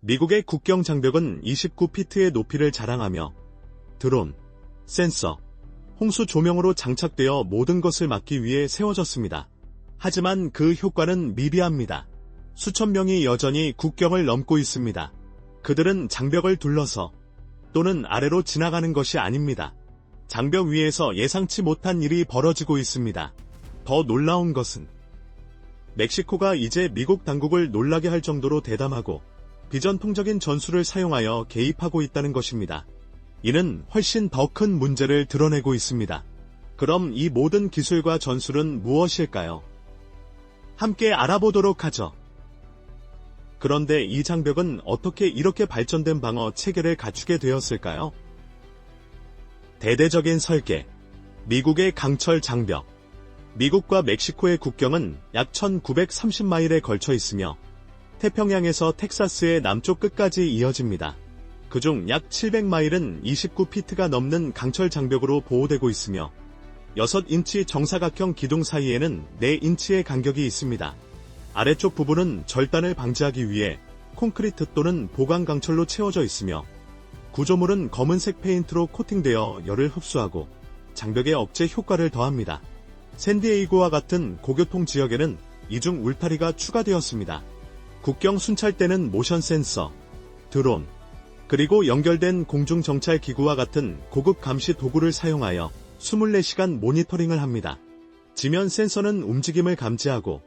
미국의 국경 장벽은 29피트의 높이를 자랑하며 드론, 센서, 홍수 조명으로 장착되어 모든 것을 막기 위해 세워졌습니다. 하지만 그 효과는 미비합니다. 수천 명이 여전히 국경을 넘고 있습니다. 그들은 장벽을 둘러서 또는 아래로 지나가는 것이 아닙니다. 장벽 위에서 예상치 못한 일이 벌어지고 있습니다. 더 놀라운 것은 멕시코가 이제 미국 당국을 놀라게 할 정도로 대담하고 비전통적인 전술을 사용하여 개입하고 있다는 것입니다. 이는 훨씬 더 큰 문제를 드러내고 있습니다. 그럼 이 모든 기술과 전술은 무엇일까요? 함께 알아보도록 하죠. 그런데 이 장벽은 어떻게 이렇게 발전된 방어 체계를 갖추게 되었을까요? 대대적인 설계, 미국의 강철 장벽. 미국과 멕시코의 국경은 약 1930마일에 걸쳐 있으며 태평양에서 텍사스의 남쪽 끝까지 이어집니다. 그중 약 700마일은 29피트가 넘는 강철 장벽으로 보호되고 있으며 6인치 정사각형 기둥 사이에는 4인치의 간격이 있습니다. 아래쪽 부분은 절단을 방지하기 위해 콘크리트 또는 보강 강철로 채워져 있으며 구조물은 검은색 페인트로 코팅되어 열을 흡수하고 장벽에 억제 효과를 더합니다. 샌디에이고와 같은 고교통 지역에는 이중 울타리가 추가되었습니다. 국경 순찰대는 모션 센서, 드론, 그리고 연결된 공중정찰 기구와 같은 고급 감시 도구를 사용하여 24시간 모니터링을 합니다. 지면 센서는 움직임을 감지하고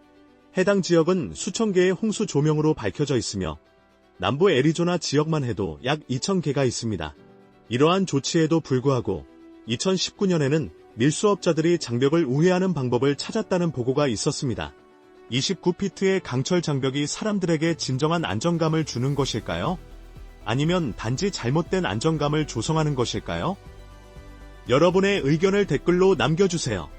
해당 지역은 수천 개의 홍수 조명으로 밝혀져 있으며 남부 애리조나 지역만 해도 약 2,000개가 있습니다. 이러한 조치에도 불구하고 2019년에는 밀수업자들이 장벽을 우회하는 방법을 찾았다는 보고가 있었습니다. 29피트의 강철 장벽이 사람들에게 진정한 안정감을 주는 것일까요? 아니면 단지 잘못된 안정감을 조성하는 것일까요? 여러분의 의견을 댓글로 남겨주세요.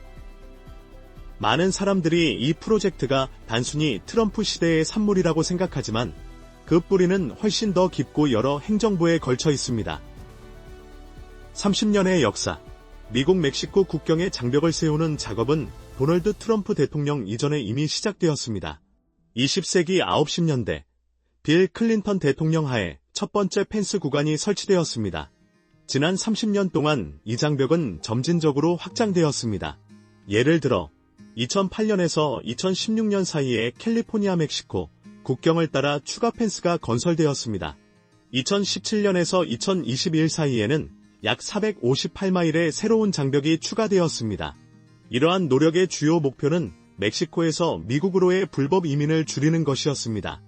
많은 사람들이 이 프로젝트가 단순히 트럼프 시대의 산물이라고 생각하지만 그 뿌리는 훨씬 더 깊고 여러 행정부에 걸쳐 있습니다. 30년의 역사, 미국 멕시코 국경에 장벽을 세우는 작업은 도널드 트럼프 대통령 이전에 이미 시작되었습니다. 20세기 90년대, 빌 클린턴 대통령 하에 첫 번째 펜스 구간이 설치되었습니다. 지난 30년 동안 이 장벽은 점진적으로 확장되었습니다. 예를 들어 2008년에서 2016년 사이에 캘리포니아 멕시코 국경을 따라 추가 펜스가 건설되었습니다. 2017년에서 2021 사이에는 약 458마일의 새로운 장벽이 추가되었습니다. 이러한 노력의 주요 목표는 멕시코에서 미국으로의 불법 이민을 줄이는 것이었습니다.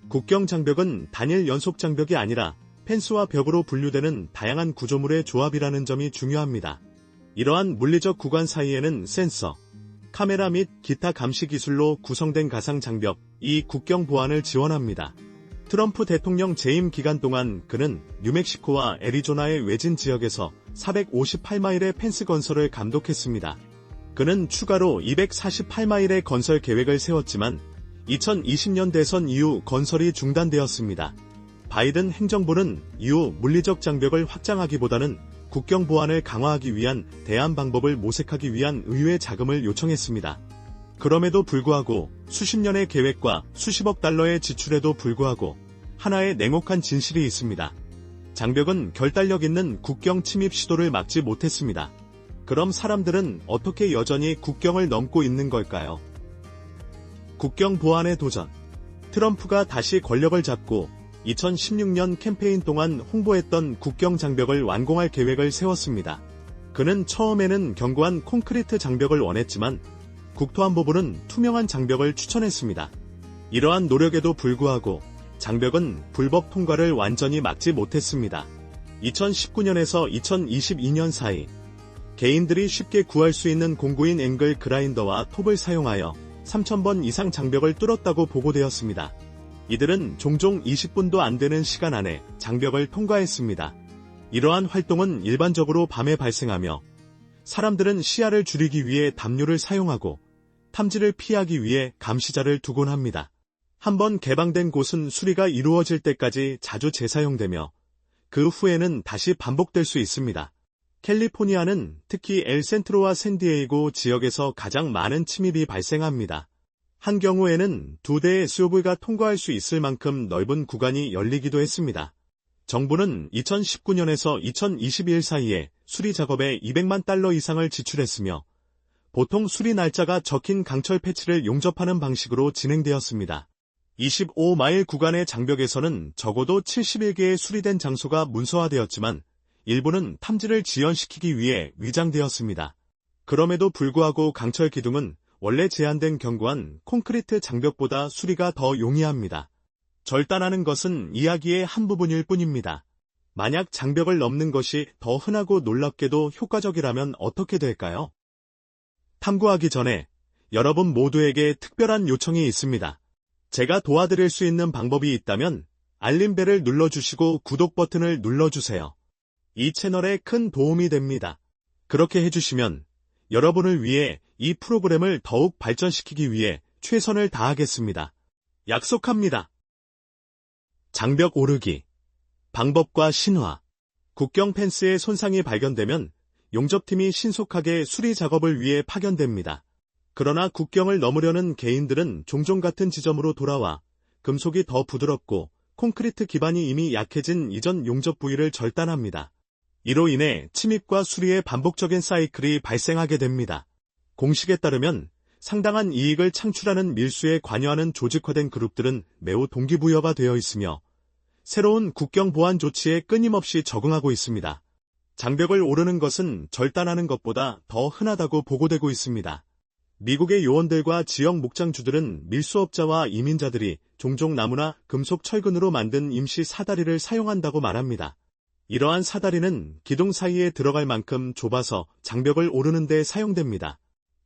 국경 장벽은 단일 연속 장벽이 아니라 펜스와 벽으로 분류되는 다양한 구조물의 조합이라는 점이 중요합니다. 이러한 물리적 구간 사이에는 센서, 카메라 및 기타 감시 기술로 구성된 가상 장벽, 이 국경 보안을 지원합니다. 트럼프 대통령 재임 기간 동안 그는 뉴멕시코와 애리조나의 외진 지역에서 458마일의 펜스 건설을 감독했습니다. 그는 추가로 248마일의 건설 계획을 세웠지만 2020년 대선 이후 건설이 중단되었습니다. 바이든 행정부는 이후 물리적 장벽을 확장하기보다는 국경 보안을 강화하기 위한 대안 방법을 모색하기 위한 의회 자금을 요청했습니다. 그럼에도 불구하고 수십 년의 계획과 수십억 달러의 지출에도 불구하고 하나의 냉혹한 진실이 있습니다. 장벽은 결단력 있는 국경 침입 시도를 막지 못했습니다. 그럼 사람들은 어떻게 여전히 국경을 넘고 있는 걸까요? 국경 보안의 도전. 트럼프가 다시 권력을 잡고 2016년 캠페인 동안 홍보했던 국경 장벽을 완공할 계획을 세웠습니다. 그는 처음에는 견고한 콘크리트 장벽을 원했지만 국토안보부는 투명한 장벽을 추천했습니다. 이러한 노력에도 불구하고 장벽은 불법 통과를 완전히 막지 못했습니다. 2019년에서 2022년 사이 개인들이 쉽게 구할 수 있는 공구인 앵글 그라인더와 톱을 사용하여 3,000번 이상 장벽을 뚫었다고 보고되었습니다. 이들은 종종 20분도 안 되는 시간 안에 장벽을 통과했습니다. 이러한 활동은 일반적으로 밤에 발생하며 사람들은 시야를 줄이기 위해 담요를 사용하고 탐지를 피하기 위해 감시자를 두곤 합니다. 한번 개방된 곳은 수리가 이루어질 때까지 자주 재사용되며 그 후에는 다시 반복될 수 있습니다. 캘리포니아는 특히 엘센트로와 샌디에이고 지역에서 가장 많은 침입이 발생합니다. 한 경우에는 2대의 SUV가 통과할 수 있을 만큼 넓은 구간이 열리기도 했습니다. 정부는 2019년에서 2022년 사이에 수리 작업에 $200만 이상을 지출했으며 보통 수리 날짜가 적힌 강철 패치를 용접하는 방식으로 진행되었습니다. 25마일 구간의 장벽에서는 적어도 71개의 수리된 장소가 문서화되었지만 일부는 탐지를 지연시키기 위해 위장되었습니다. 그럼에도 불구하고 강철 기둥은 원래 제한된 견고한 콘크리트 장벽보다 수리가 더 용이합니다. 절단하는 것은 이야기의 한 부분일 뿐입니다. 만약 장벽을 넘는 것이 더 흔하고 놀랍게도 효과적이라면 어떻게 될까요? 탐구하기 전에 여러분 모두에게 특별한 요청이 있습니다. 제가 도와드릴 수 있는 방법이 있다면 알림벨을 눌러주시고 구독 버튼을 눌러주세요. 이 채널에 큰 도움이 됩니다. 그렇게 해주시면 여러분을 위해 이 프로그램을 더욱 발전시키기 위해 최선을 다하겠습니다. 약속합니다. 장벽 오르기, 방법과 신화. 국경 펜스에 손상이 발견되면 용접팀이 신속하게 수리 작업을 위해 파견됩니다. 그러나 국경을 넘으려는 개인들은 종종 같은 지점으로 돌아와 금속이 더 부드럽고 콘크리트 기반이 이미 약해진 이전 용접 부위를 절단합니다. 이로 인해 침입과 수리의 반복적인 사이클이 발생하게 됩니다. 공식에 따르면 상당한 이익을 창출하는 밀수에 관여하는 조직화된 그룹들은 매우 동기부여가 되어 있으며 새로운 국경 보안 조치에 끊임없이 적응하고 있습니다. 장벽을 오르는 것은 절단하는 것보다 더 흔하다고 보고되고 있습니다. 미국의 요원들과 지역 목장주들은 밀수업자와 이민자들이 종종 나무나 금속 철근으로 만든 임시 사다리를 사용한다고 말합니다. 이러한 사다리는 기둥 사이에 들어갈 만큼 좁아서 장벽을 오르는 데 사용됩니다.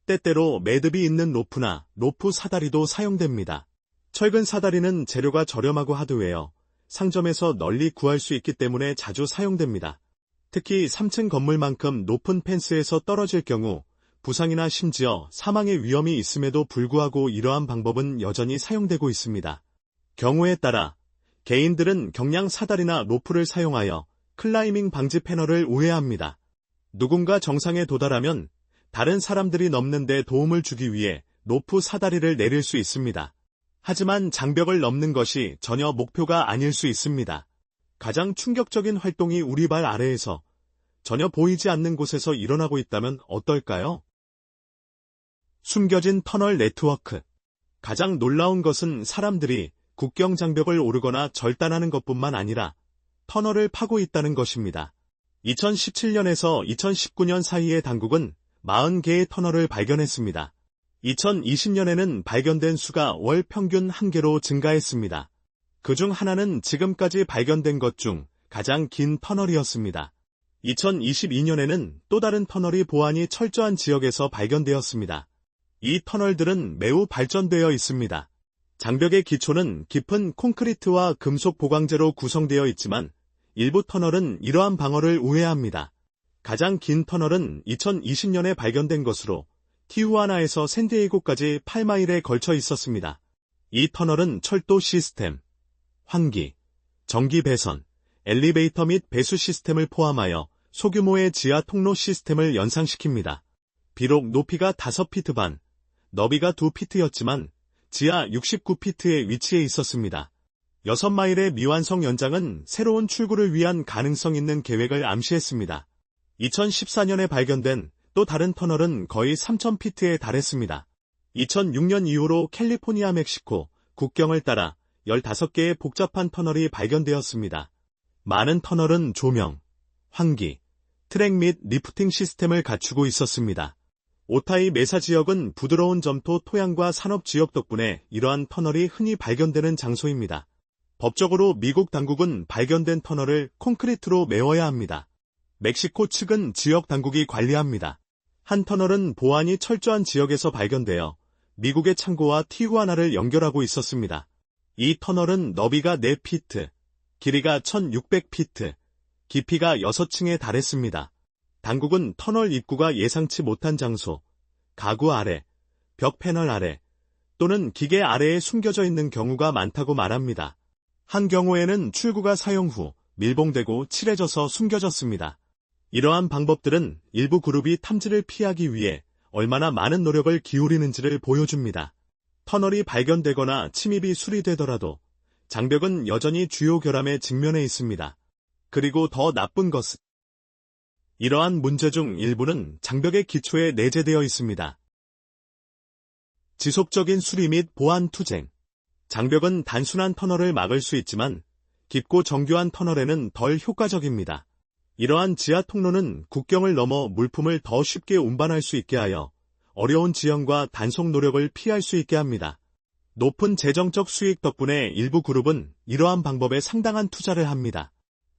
때때로 매듭이 있는 로프나 로프 사다리도 사용됩니다. 철근 사다리는 재료가 저렴하고 하드웨어, 상점에서 널리 구할 수 있기 때문에 자주 사용됩니다. 특히 3층 건물만큼 높은 펜스에서 떨어질 경우 부상이나 심지어 사망의 위험이 있음에도 불구하고 이러한 방법은 여전히 사용되고 있습니다. 경우에 따라 개인들은 경량 사다리나 로프를 사용하여 클라이밍 방지 패널을 우회합니다. 누군가 정상에 도달하면 다른 사람들이 넘는 데 도움을 주기 위해 로프 사다리를 내릴 수 있습니다. 하지만 장벽을 넘는 것이 전혀 목표가 아닐 수 있습니다. 가장 충격적인 활동이 우리 발 아래에서 전혀 보이지 않는 곳에서 일어나고 있다면 어떨까요? 숨겨진 터널 네트워크. 가장 놀라운 것은 사람들이 국경 장벽을 오르거나 절단하는 것뿐만 아니라 터널을 파고 있다는 것입니다. 2017년에서 2019년 사이에 당국은 40개의 터널을 발견했습니다. 2020년에는 발견된 수가 월 평균 1개로 증가했습니다. 그중 하나는 지금까지 발견된 것 중 가장 긴 터널이었습니다. 2022년에는 또 다른 터널이 보안이 철저한 지역에서 발견되었습니다. 이 터널들은 매우 발전되어 있습니다. 장벽의 기초는 깊은 콘크리트와 금속 보강재로 구성되어 있지만 일부 터널은 이러한 방어를 우회합니다. 가장 긴 터널은 2020년에 발견된 것으로 티후아나에서 샌디에이고까지 8마일에 걸쳐 있었습니다. 이 터널은 철도 시스템, 환기, 전기 배선, 엘리베이터 및 배수 시스템을 포함하여 소규모의 지하 통로 시스템을 연상시킵니다. 비록 높이가 5피트 반, 너비가 2피트였지만 지하 69피트에 위치해 있었습니다. 6마일의 미완성 연장은 새로운 출구를 위한 가능성 있는 계획을 암시했습니다. 2014년에 발견된 또 다른 터널은 거의 3,000피트에 달했습니다. 2006년 이후로 캘리포니아 멕시코 국경을 따라 15개의 복잡한 터널이 발견되었습니다. 많은 터널은 조명, 환기, 트랙 및 리프팅 시스템을 갖추고 있었습니다. 오타이 메사 지역은 부드러운 점토 토양과 산업 지역 덕분에 이러한 터널이 흔히 발견되는 장소입니다. 법적으로 미국 당국은 발견된 터널을 콘크리트로 메워야 합니다. 멕시코 측은 지역 당국이 관리합니다. 한 터널은 보안이 철저한 지역에서 발견되어 미국의 창고와 티후아나를 연결하고 있었습니다. 이 터널은 너비가 4피트, 길이가 1,600피트, 깊이가 6층에 달했습니다. 당국은 터널 입구가 예상치 못한 장소, 가구 아래, 벽 패널 아래, 또는 기계 아래에 숨겨져 있는 경우가 많다고 말합니다. 한 경우에는 출구가 사용 후 밀봉되고 칠해져서 숨겨졌습니다. 이러한 방법들은 일부 그룹이 탐지를 피하기 위해 얼마나 많은 노력을 기울이는지를 보여줍니다. 터널이 발견되거나 침입이 수리되더라도 장벽은 여전히 주요 결함에 직면해 있습니다. 그리고 더 나쁜 것은 이러한 문제 중 일부는 장벽의 기초에 내재되어 있습니다. 지속적인 수리 및 보안 투쟁. 장벽은 단순한 터널을 막을 수 있지만 깊고 정교한 터널에는 덜 효과적입니다. 이러한 지하 통로는 국경을 넘어 물품을 더 쉽게 운반할 수 있게 하여 어려운 지형과 단속 노력을 피할 수 있게 합니다. 높은 재정적 수익 덕분에 일부 그룹은 이러한 방법에 상당한 투자를 합니다.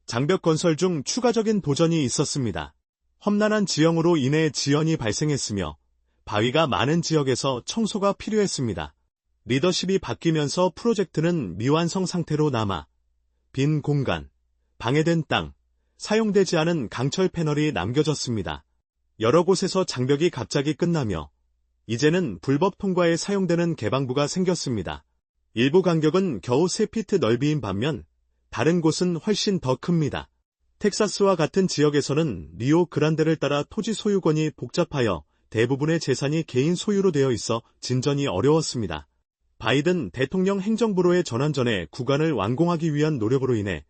장벽 건설 중 추가적인 도전이 있었습니다. 험난한 지형으로 인해 지연이 발생했으며 바위가 많은 지역에서 청소가 필요했습니다. 리더십이 바뀌면서 프로젝트는 미완성 상태로 남아 빈 공간, 방해된 땅, 사용되지 않은 강철 패널이 남겨졌습니다. 여러 곳에서 장벽이 갑자기 끝나며 이제는 불법 통과에 사용되는 개방부가 생겼습니다. 일부 간격은 겨우 3피트 넓이인 반면 다른 곳은 훨씬 더 큽니다. 텍사스와 같은 지역에서는 리오 그란데를 따라 토지 소유권이 복잡하여 대부분의 재산이 개인 소유로 되어 있어 진전이 어려웠습니다. 바이든 대통령 행정부로의 전환 전에 구간을 완공하기 위한 노력으로 인해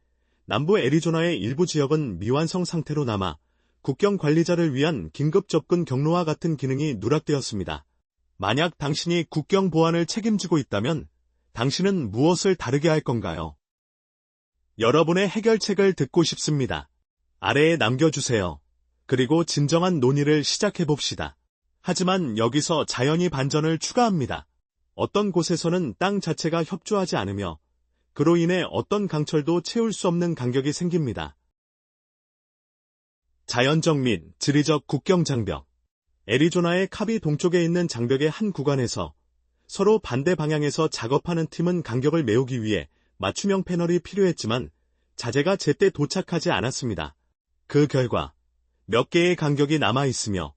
남부 애리조나의 일부 지역은 미완성 상태로 남아 국경 관리자를 위한 긴급 접근 경로와 같은 기능이 누락되었습니다. 만약 당신이 국경 보안을 책임지고 있다면 당신은 무엇을 다르게 할 건가요? 여러분의 해결책을 듣고 싶습니다. 아래에 남겨주세요. 그리고 진정한 논의를 시작해봅시다. 하지만 여기서 자연이 반전을 추가합니다. 어떤 곳에서는 땅 자체가 협조하지 않으며 그로 인해 어떤 강철도 채울 수 없는 간격이 생깁니다. 자연적 및 지리적 국경 장벽. 애리조나의 카비 동쪽에 있는 장벽의 한 구간에서 서로 반대 방향에서 작업하는 팀은 간격을 메우기 위해 맞춤형 패널이 필요했지만 자재가 제때 도착하지 않았습니다. 그 결과 몇 개의 간격이 남아있으며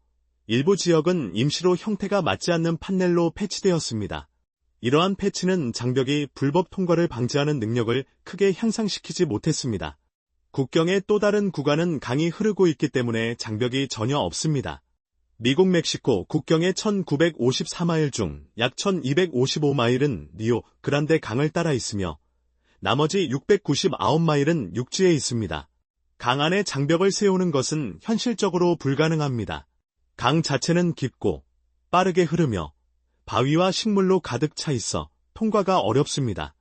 일부 지역은 임시로 형태가 맞지 않는 판넬로 패치되었습니다. 이러한 패치는 장벽이 불법 통과를 방지하는 능력을 크게 향상시키지 못했습니다. 국경의 또 다른 구간은 강이 흐르고 있기 때문에 장벽이 전혀 없습니다. 미국 멕시코 국경의 1954마일 중 약 1255마일은 리오 그란데 강을 따라 있으며 나머지 699마일은 육지에 있습니다. 강 안에 장벽을 세우는 것은 현실적으로 불가능합니다. 강 자체는 깊고 빠르게 흐르며 바위와 식물로 가득 차 있어 통과가 어렵습니다.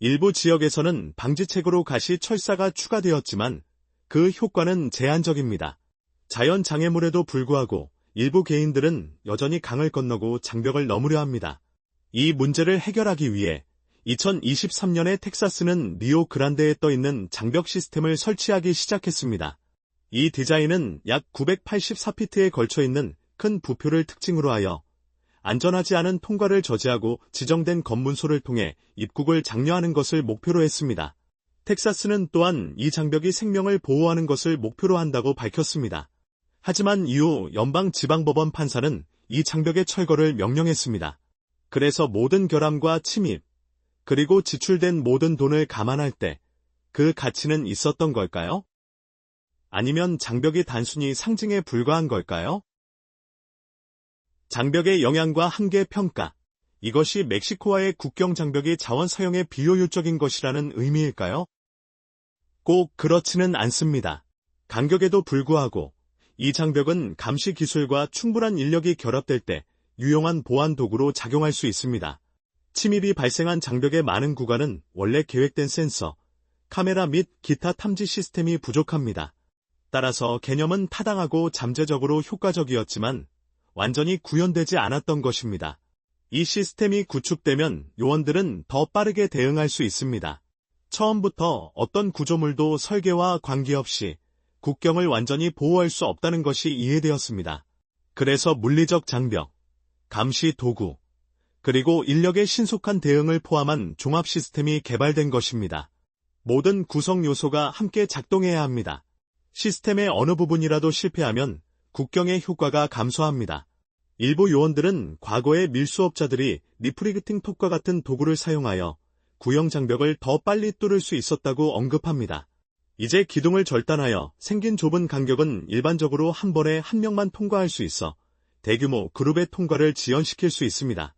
일부 지역에서는 방지책으로 가시 철사가 추가되었지만 그 효과는 제한적입니다. 자연 장애물에도 불구하고 일부 개인들은 여전히 강을 건너고 장벽을 넘으려 합니다. 이 문제를 해결하기 위해 2023년에 텍사스는 리오 그란데에 떠 있는 장벽 시스템을 설치하기 시작했습니다. 이 디자인은 약 984피트에 걸쳐 있는 큰 부표를 특징으로 하여 안전하지 않은 통과를 저지하고 지정된 검문소를 통해 입국을 장려하는 것을 목표로 했습니다. 텍사스는 또한 이 장벽이 생명을 보호하는 것을 목표로 한다고 밝혔습니다. 하지만 이후 연방지방법원 판사는 이 장벽의 철거를 명령했습니다. 그래서 모든 결함과 침입, 그리고 지출된 모든 돈을 감안할 때 그 가치는 있었던 걸까요? 아니면 장벽이 단순히 상징에 불과한 걸까요? 장벽의 영향과 한계 평가. 이것이 멕시코와의 국경 장벽이 자원 사용에 비효율적인 것이라는 의미일까요? 꼭 그렇지는 않습니다. 간격에도 불구하고 이 장벽은 감시 기술과 충분한 인력이 결합될 때 유용한 보안 도구로 작용할 수 있습니다. 침입이 발생한 장벽의 많은 구간은 원래 계획된 센서, 카메라 및 기타 탐지 시스템이 부족합니다. 따라서 개념은 타당하고 잠재적으로 효과적이었지만 완전히 구현되지 않았던 것입니다. 이 시스템이 구축되면 요원들은 더 빠르게 대응할 수 있습니다. 처음부터 어떤 구조물도 설계와 관계없이 국경을 완전히 보호할 수 없다는 것이 이해되었습니다. 그래서 물리적 장벽, 감시 도구, 그리고 인력의 신속한 대응을 포함한 종합 시스템이 개발된 것입니다. 모든 구성 요소가 함께 작동해야 합니다. 시스템의 어느 부분이라도 실패하면 국경의 효과가 감소합니다. 일부 요원들은 과거의 밀수업자들이 리프리그팅 톱과 같은 도구를 사용하여 구형 장벽을 더 빨리 뚫을 수 있었다고 언급합니다. 이제 기둥을 절단하여 생긴 좁은 간격은 일반적으로 한 번에 한 명만 통과할 수 있어 대규모 그룹의 통과를 지연시킬 수 있습니다.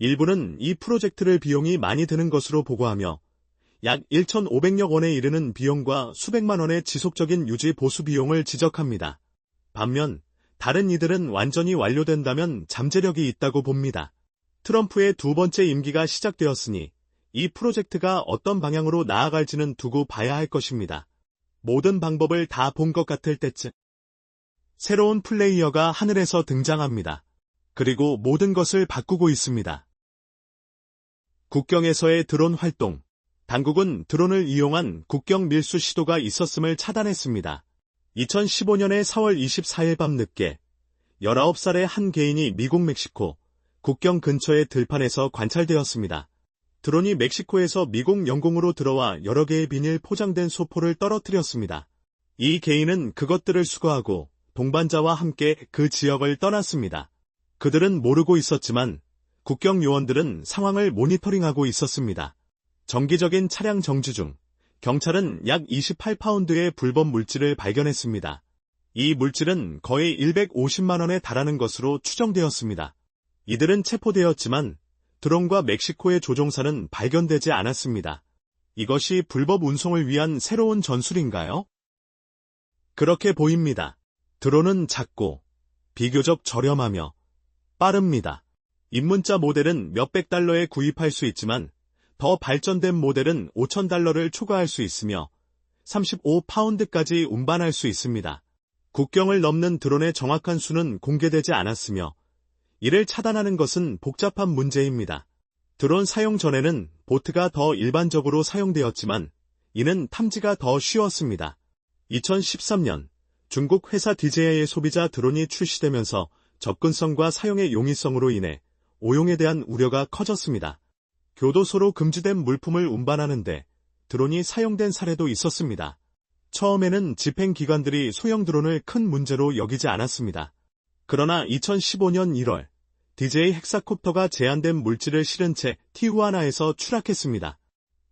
일부는 이 프로젝트를 비용이 많이 드는 것으로 보고하며 약 1,500억 원에 이르는 비용과 수백만 원의 지속적인 유지 보수 비용을 지적합니다. 반면 다른 이들은 완전히 완료된다면 잠재력이 있다고 봅니다. 트럼프의 두 번째 임기가 시작되었으니 이 프로젝트가 어떤 방향으로 나아갈지는 두고 봐야 할 것입니다. 모든 방법을 다 본 것 같을 때쯤 새로운 플레이어가 하늘에서 등장합니다. 그리고 모든 것을 바꾸고 있습니다. 국경에서의 드론 활동. 당국은 드론을 이용한 국경 밀수 시도가 있었음을 차단했습니다. 2015년의 4월 24일 밤 늦게 19살의 한 개인이 미국 멕시코 국경 근처의 들판에서 관찰되었습니다. 드론이 멕시코에서 미국 영공으로 들어와 여러 개의 비닐 포장된 소포를 떨어뜨렸습니다. 이 개인은 그것들을 수거하고 동반자와 함께 그 지역을 떠났습니다. 그들은 모르고 있었지만 국경 요원들은 상황을 모니터링하고 있었습니다. 정기적인 차량 정지 중 경찰은 약 28파운드의 불법 물질을 발견했습니다. 이 물질은 거의 150만 원에 달하는 것으로 추정되었습니다. 이들은 체포되었지만 드론과 멕시코의 조종사는 발견되지 않았습니다. 이것이 불법 운송을 위한 새로운 전술인가요? 그렇게 보입니다. 드론은 작고 비교적 저렴하며 빠릅니다. 입문자 모델은 몇백 달러에 구입할 수 있지만 더 발전된 모델은 5,000달러를 초과할 수 있으며 35파운드까지 운반할 수 있습니다. 국경을 넘는 드론의 정확한 수는 공개되지 않았으며 이를 차단하는 것은 복잡한 문제입니다. 드론 사용 전에는 보트가 더 일반적으로 사용되었지만 이는 탐지가 더 쉬웠습니다. 2013년 중국 회사 DJI의 소비자 드론이 출시되면서 접근성과 사용의 용이성으로 인해 오용에 대한 우려가 커졌습니다. 교도소로 금지된 물품을 운반하는데 드론이 사용된 사례도 있었습니다. 처음에는 집행기관들이 소형 드론을 큰 문제로 여기지 않았습니다. 그러나 2015년 1월 DJI 헥사콥터가 제한된 물질을 실은 채 티후아나에서 추락했습니다.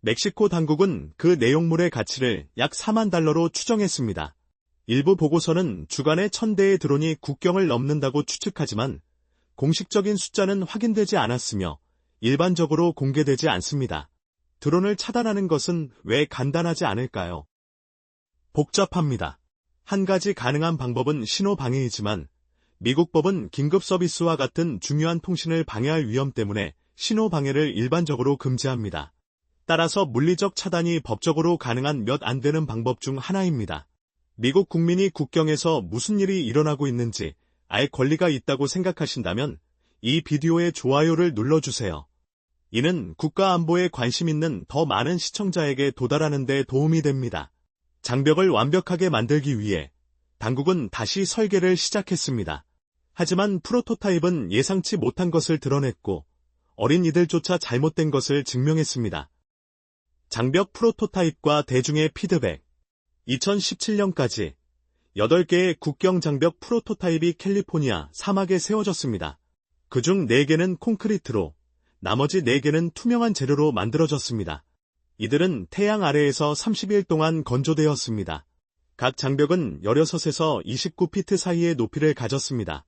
멕시코 당국은 그 내용물의 가치를 약 4만 달러로 추정했습니다. 일부 보고서는 주간에 1,000대의 드론이 국경을 넘는다고 추측하지만 공식적인 숫자는 확인되지 않았으며 일반적으로 공개되지 않습니다. 드론을 차단하는 것은 왜 간단하지 않을까요? 복잡합니다. 한 가지 가능한 방법은 신호 방해이지만 미국 법은 긴급 서비스와 같은 중요한 통신을 방해할 위험 때문에 신호 방해를 일반적으로 금지합니다. 따라서 물리적 차단이 법적으로 가능한 몇 안 되는 방법 중 하나입니다. 미국 국민이 국경에서 무슨 일이 일어나고 있는지 알 권리가 있다고 생각하신다면 이 비디오에 좋아요를 눌러주세요. 이는 국가 안보에 관심 있는 더 많은 시청자에게 도달하는 데 도움이 됩니다. 장벽을 완벽하게 만들기 위해 당국은 다시 설계를 시작했습니다. 하지만 프로토타입은 예상치 못한 것을 드러냈고 어린이들조차 잘못된 것을 증명했습니다. 장벽 프로토타입과 대중의 피드백. 2017년까지 8개의 국경 장벽 프로토타입이 캘리포니아 사막에 세워졌습니다. 그중 4개는 콘크리트로, 나머지 4개는 투명한 재료로 만들어졌습니다. 이들은 태양 아래에서 30일 동안 건조되었습니다. 각 장벽은 16에서 29피트 사이의 높이를 가졌습니다.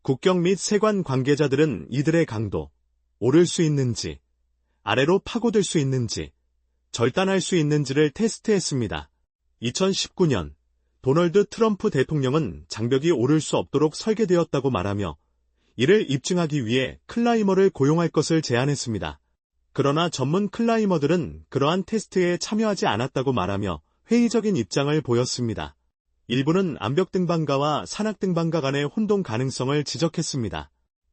국경 및 세관 관계자들은 이들의 강도, 오를 수 있는지, 아래로 파고들 수 있는지, 절단할 수 있는지를 테스트했습니다. 2019년 도널드 트럼프 대통령은 장벽이 오를 수 없도록 설계되었다고 말하며 이를 입증하기 위해 클라이머를 고용할 것을 제안했습니다. 그러나 전문 클라이머들은 그러한 테스트에 참여하지 않았다고 말하며 회의적인 입장을 보였습니다. 일부는 암벽 등반가와 산악 등반가 간의 혼동 가능성을 지적했습니다.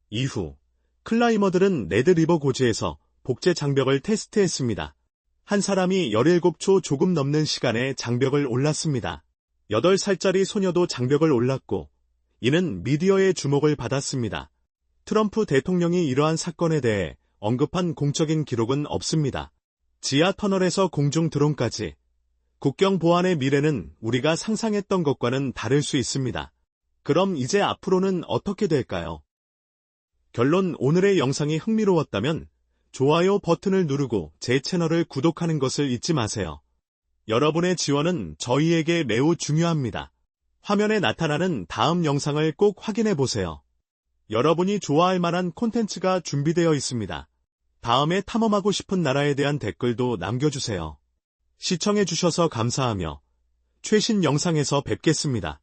이후 클라이머들은 레드리버 고지에서 복제 장벽을 테스트했습니다. 한 사람이 17초 조금 넘는 시간에 장벽을 올랐습니다. 8살짜리 소녀도 장벽을 올랐고 이는 미디어의 주목을 받았습니다. 트럼프 대통령이 이러한 사건에 대해 언급한 공적인 기록은 없습니다. 지하 터널에서 공중 드론까지 국경 보안의 미래는 우리가 상상했던 것과는 다를 수 있습니다. 그럼 이제 앞으로는 어떻게 될까요? 결론, 오늘의 영상이 흥미로웠다면 좋아요 버튼을 누르고 제 채널을 구독하는 것을 잊지 마세요. 여러분의 지원은 저희에게 매우 중요합니다. 화면에 나타나는 다음 영상을 꼭 확인해 보세요. 여러분이 좋아할 만한 콘텐츠가 준비되어 있습니다. 다음에 탐험하고 싶은 나라에 대한 댓글도 남겨주세요. 시청해주셔서 감사하며 최신 영상에서 뵙겠습니다.